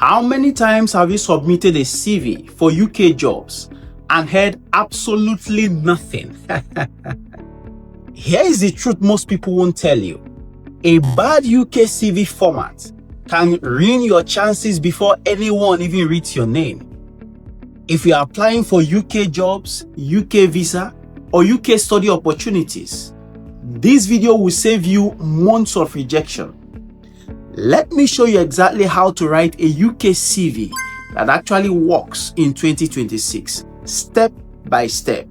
How many times have you submitted a CV for UK jobs and heard absolutely nothing? Here is the truth most people won't tell you. A bad UK CV format can ruin your chances before anyone even reads your name. If you are applying for UK jobs, UK visa, or UK study opportunities, this video will save you months of rejection. Let me show you exactly how to write a UK CV that actually works in 2026, step by step.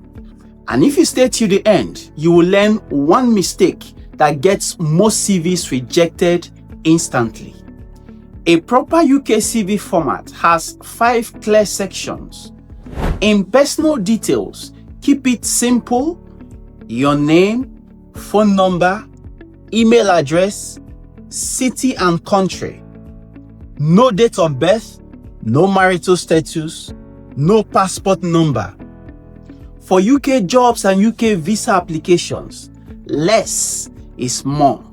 And if you stay till the end, you will learn one mistake that gets most CVs rejected instantly. A proper UK CV format has 5 clear sections. In personal details, keep it simple: your name, phone number, email address, city and country. No date of birth, no marital status, no passport number. For UK jobs and UK visa applications, less is more.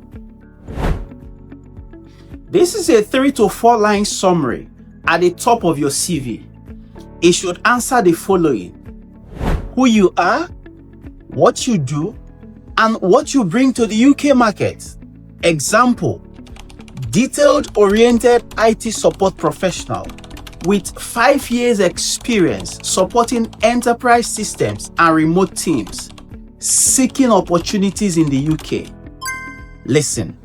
This is a 3 to 4 line summary at the top of your CV. It should answer the following: who you are, what you do, and what you bring to the UK market. Example: detailed-oriented IT support professional with 5 years experience supporting enterprise systems and remote teams, seeking opportunities in the UK. Listen,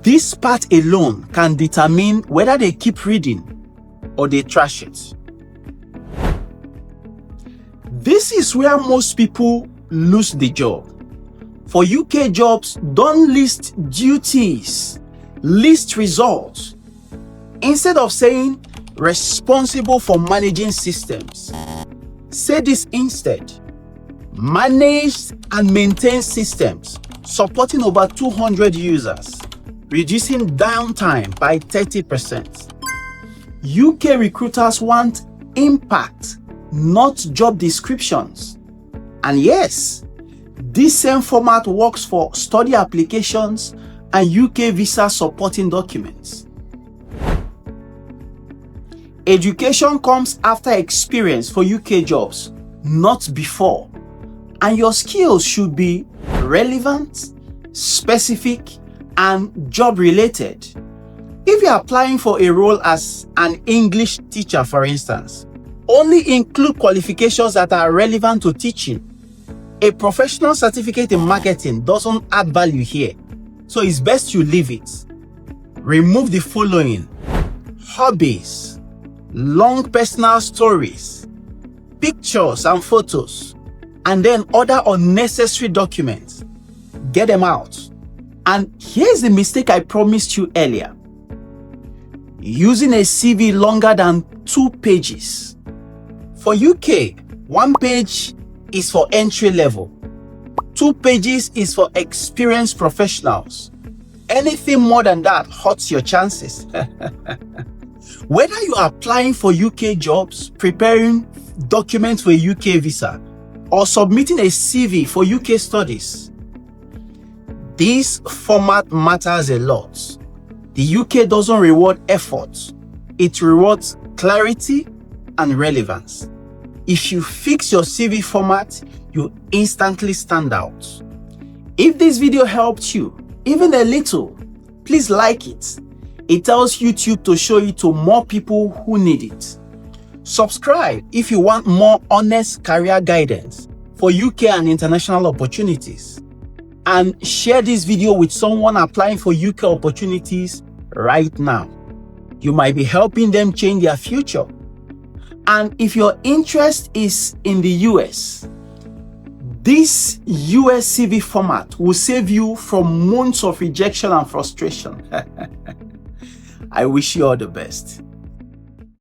this part alone can determine whether they keep reading or they trash it. This is where most people lose the job. For UK jobs, don't list duties, list results. Instead of saying responsible for managing systems, say this instead: managed and maintained systems supporting over 200 users, reducing downtime by 30%. UK recruiters want impact, not job descriptions. And yes, this same format works for study applications and UK visa supporting documents. Education comes after experience for UK jobs, not before. And your skills should be relevant, specific, and job related. If you're applying for a role as an English teacher, for instance, only include qualifications that are relevant to teaching. A professional certificate in marketing doesn't add value here, so it's best you leave it. Remove the following: hobbies, long personal stories, pictures and photos, and then other unnecessary documents. Get them out. And here's the mistake I promised you earlier: using a CV longer than 2 pages. For UK, 1 page is for entry level. 2 pages is for experienced professionals. Anything more than that hurts your chances. Whether you are applying for UK jobs, preparing documents for a UK visa, or submitting a CV for UK studies, this format matters a lot. The UK doesn't reward effort, it rewards clarity and relevance. If you fix your CV format, you instantly stand out. If this video helped you, even a little, please like it. It tells YouTube to show it to more people who need it. Subscribe if you want more honest career guidance for UK and international opportunities. And share this video with someone applying for UK opportunities right now. You might be helping them change their future. And if your interest is in the US, this US CV format will save you from months of rejection and frustration. I wish you all the best.